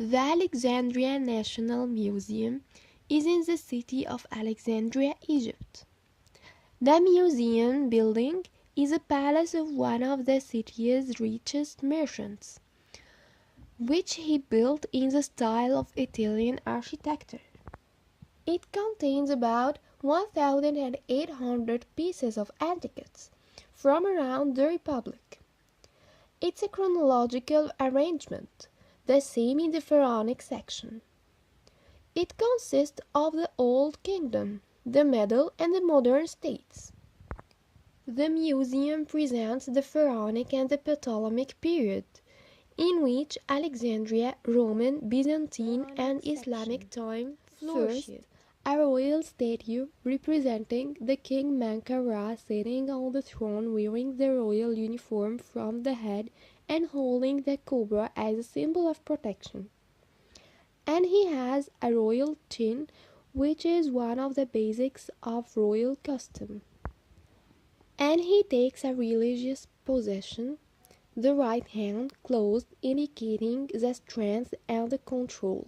The Alexandria National Museum is in the city of Alexandria, Egypt. The museum building is a palace of one of the city's richest merchants, which he built in the style of Italian architecture. It contains about 1,800 pieces of antiquities from around the Republic. It's a chronological arrangement, the same in the pharaonic section. It consists of the Old Kingdom, the Middle and the Modern states. The museum presents the Pharaonic and the Ptolemaic period, in which Alexandria, Roman, Byzantine and Islamic time flourished. First, a royal statue representing the king Menkaure sitting on the throne wearing the royal uniform from the head and holding the cobra as a symbol of protection. And he has a royal chin, which is one of the basics of royal custom. And he takes a religious position, the right hand closed, indicating the strength and the control.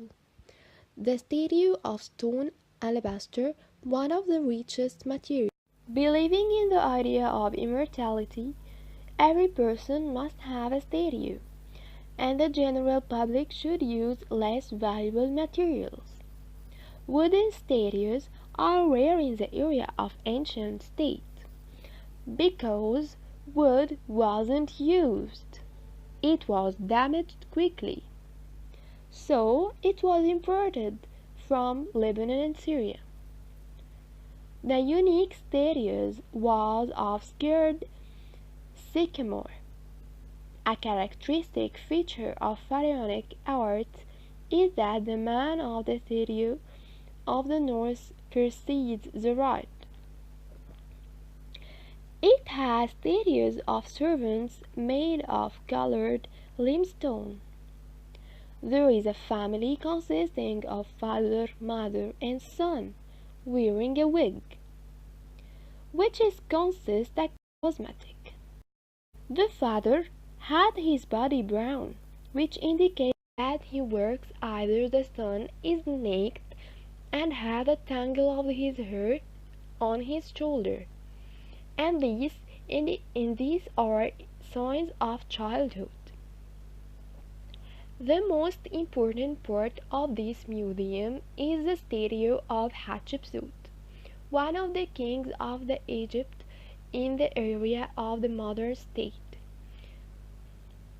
The statue of stone alabaster, one of the richest materials. Believing in the idea of immortality, every person must have a statue, and the general public should use less valuable materials. Wooden statues are rare in the area of ancient state, because wood wasn't used. It was damaged quickly, so it was imported from Lebanon and Syria. The unique statue was of scarred sycamore. A characteristic feature of pharaonic art is that the man of the statue of the north precedes the right. It has statues of servants made of colored limestone. There is a family consisting of father, mother, and son wearing a wig, which is considered a cosmetic. The father had his body brown, which indicates that he works. Either the son is naked and had a tangle of his hair on his shoulder, and these are signs of childhood. The most important part of this museum is the statue of Hatshepsut, one of the kings of the Egypt in the area of the modern state.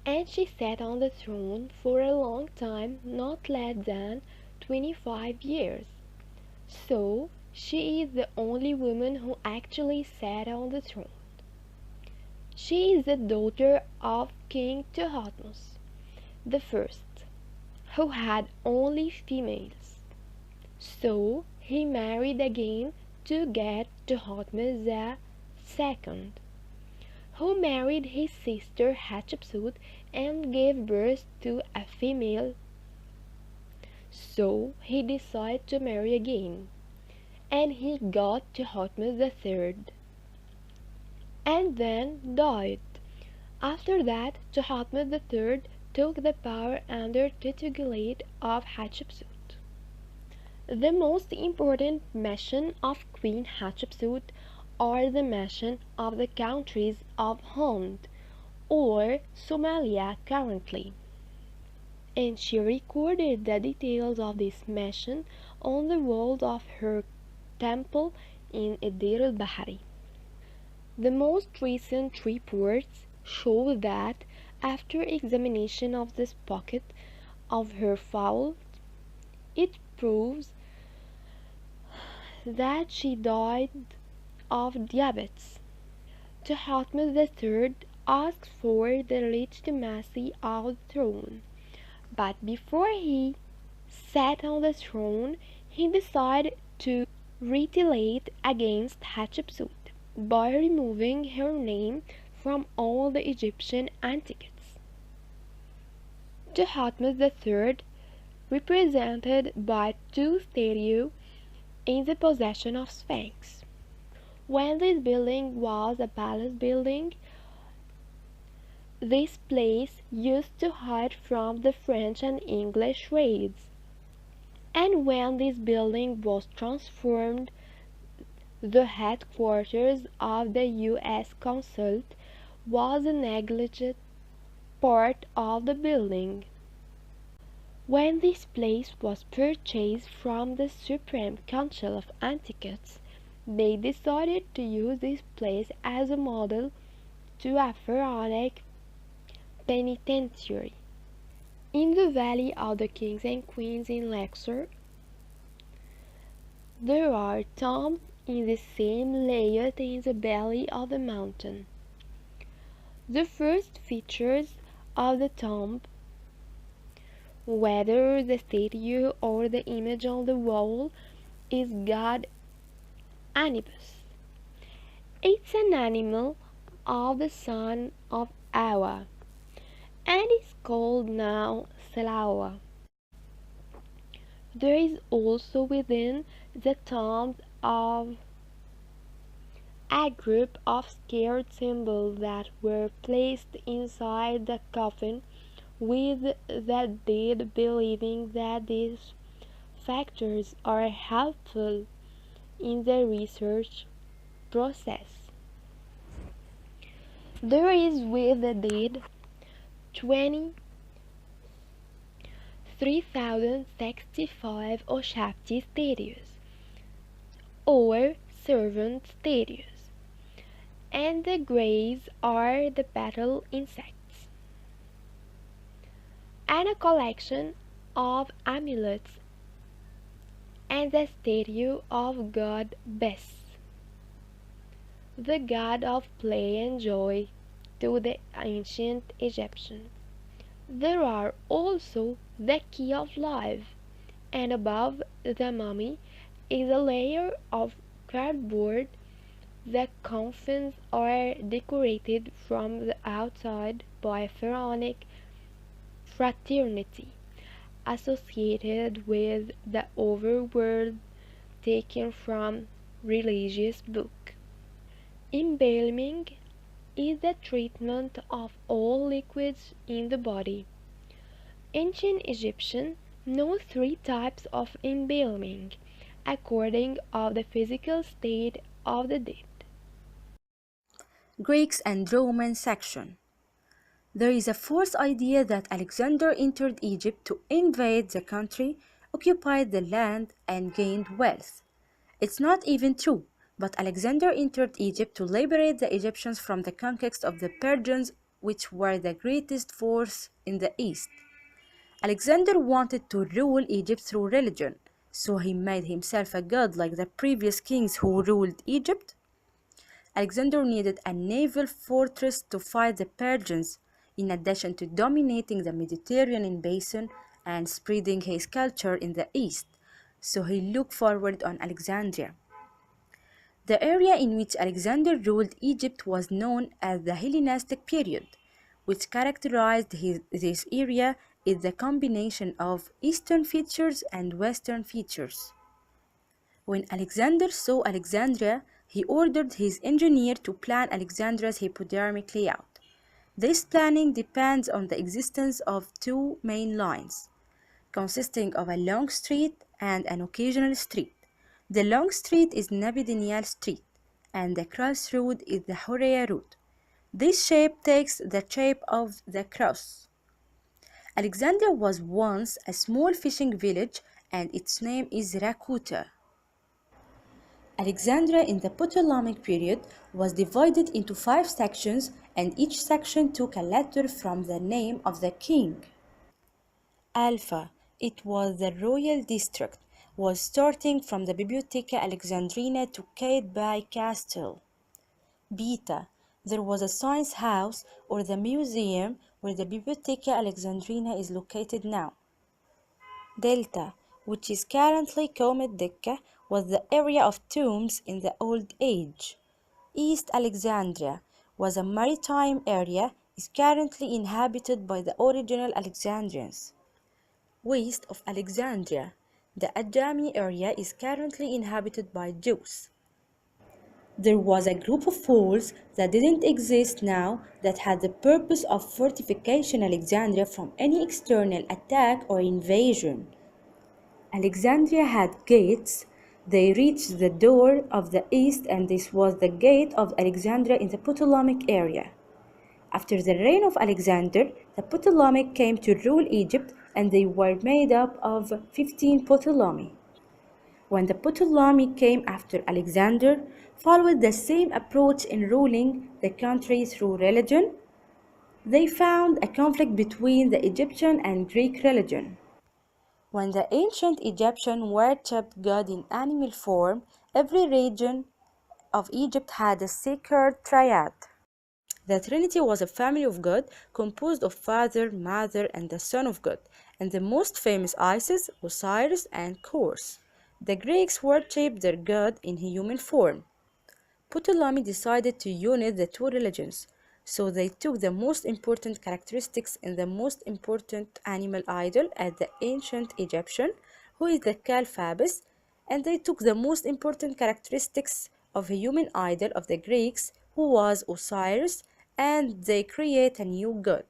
And she sat on the throne for a long time, not less than 25 years. So she is the only woman who actually sat on the throne. She is the daughter of King Thutmose the first, who had only females. So he married again to get Thutmose the second, who married his sister Hatshepsut and gave birth to a female. So he decided to marry again, and he got Thutmose the third, and then died. After that, Thutmose the third took the power under tutelage of Hatshepsut. The most important mission of Queen Hatshepsut are the mission of the countries of Hind or Somalia currently, and she recorded the details of this mission on the walls of her temple in Deir el-Bahari. The most recent reports show that after examination of this pocket of her fowl, it proves that she died of diabetes. Thutmose III asked for the legitimacy of the throne, but before he sat on the throne, he decided to retaliate against Hatshepsut by removing her name from all the Egyptian antiquities. Thutmose III, represented by two statues in the possession of Sphinx. When this building was a palace building, This place used to hide from the French and English raids, and when this building was transformed the headquarters of the U.S. consulate was a neglected part of the building. When this place was purchased from the Supreme Council of Antiquities, they decided to use this place as a model to a pharaonic penitentiary. In the Valley of the Kings and Queens in Luxor, there are tombs in the same layout in the belly of the mountain. The first features of the tomb, whether the statue or the image on the wall, is god Anubis. It's an animal of the son of Awa, and is called now Selawa. There is also within the tomb of a group of sacred symbols that were placed inside the coffin with the dead, believing that these factors are helpful in the research process. There is with the dead 23,065 Oshapti statues, or servant statues, and the graves are the battle insects, and a collection of amulets and the statue of god Bes, the god of play and joy to the ancient Egyptians. There are also the key of life, and above the mummy is a layer of cardboard. The coffins are decorated from the outside by a pharaonic fraternity associated with the overworld, taken from religious book. Embalming is the treatment of all liquids in the body. Ancient Egyptians know three types of embalming, according of the physical state of the dead. Greeks and Roman section. There is a false idea that Alexander entered Egypt to invade the country, occupied the land, and gained wealth. It's not even true, but Alexander entered Egypt to liberate the Egyptians from the conquest of the Persians, which were the greatest force in the East. Alexander wanted to rule Egypt through religion, so he made himself a god like the previous kings who ruled Egypt. Alexander needed a naval fortress to fight the Persians, in addition to dominating the Mediterranean basin and spreading his culture in the east, so he looked forward on Alexandria. The area in which Alexander ruled Egypt was known as the Hellenistic period, which characterized this area is the combination of Eastern features and Western features. When Alexander saw Alexandria, he ordered his engineer to plan Alexandria's hypodermic layout. This planning depends on the existence of two main lines, consisting of a long street and an occasional street. The long street is Nabi Daniel Street, and the crossroad is the Horea Road. This shape takes the shape of the cross. Alexandria was once a small fishing village, and its name is Rakuta. Alexandria in the Ptolemaic period was divided into 5 sections, and each section took a letter from the name of the king. Alpha, it was the royal district, was starting from the Bibliotheca Alexandrina to Qaitbay Castle. Beta, there was a science house or the museum where the Bibliotheca Alexandrina is located now. Delta, which is currently Comet Dikka, was the area of tombs in the Old Age. East Alexandria was a maritime area, is currently inhabited by the original Alexandrians. West of Alexandria, the Adjami area is currently inhabited by Jews. There was a group of walls that didn't exist now that had the purpose of fortification Alexandria from any external attack or invasion. Alexandria had gates. They reached the door of the east, and this was the gate of Alexandria in the Ptolemaic area. After the reign of Alexander, the Ptolemaic came to rule Egypt, and they were made up of 15 Ptolemy. When the Ptolemy came after Alexander, followed the same approach in ruling the country through religion. They found a conflict between the Egyptian and Greek religion. When the ancient Egyptians worshipped God in animal form, every region of Egypt had a sacred triad. The Trinity was a family of God composed of Father, Mother, and the Son of God, and the most famous Isis, Osiris, and Horus. The Greeks worshipped their god in human form. Ptolemy decided to unite the two religions, so they took the most important characteristics in the most important animal idol at the ancient Egyptian, who is the Calphobus, and they took the most important characteristics of a human idol of the Greeks, who was Osiris, and they create a new god.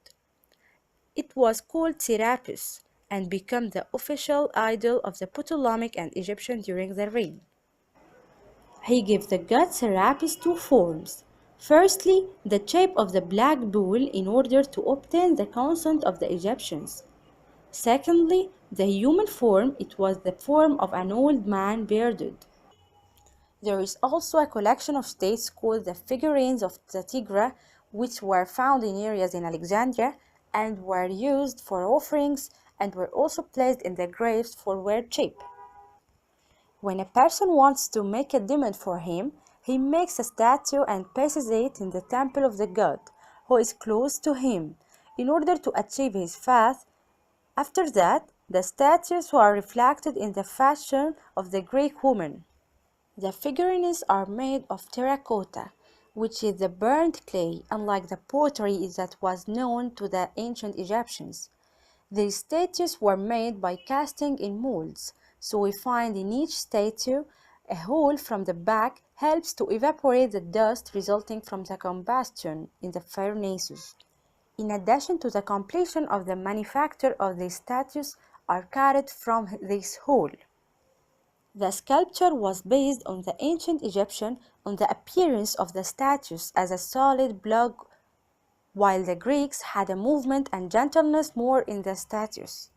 It was called Serapis and became the official idol of the Ptolemaic and Egyptian during their reign. He gave the god Serapis two forms. Firstly, the shape of the black bull in order to obtain the consent of the Egyptians. Secondly, the human form, it was the form of an old man bearded. There is also a collection of states called the figurines of the Tigra, which were found in areas in Alexandria and were used for offerings and were also placed in the graves for worship. When a person wants to make a demand for him, he makes a statue and places it in the temple of the god, who is close to him, in order to achieve his faith. After that, the statues are reflected in the fashion of the Greek woman. The figurines are made of terracotta, which is the burnt clay, unlike the pottery that was known to the ancient Egyptians. These statues were made by casting in molds, so we find in each statue a hole from the back helps to evaporate the dust resulting from the combustion in the furnaces. In addition to the completion of the manufacture of these statues are carried from this hole. The sculpture was based on the ancient Egyptian on the appearance of the statues as a solid block, while the Greeks had a movement and gentleness more in the statues.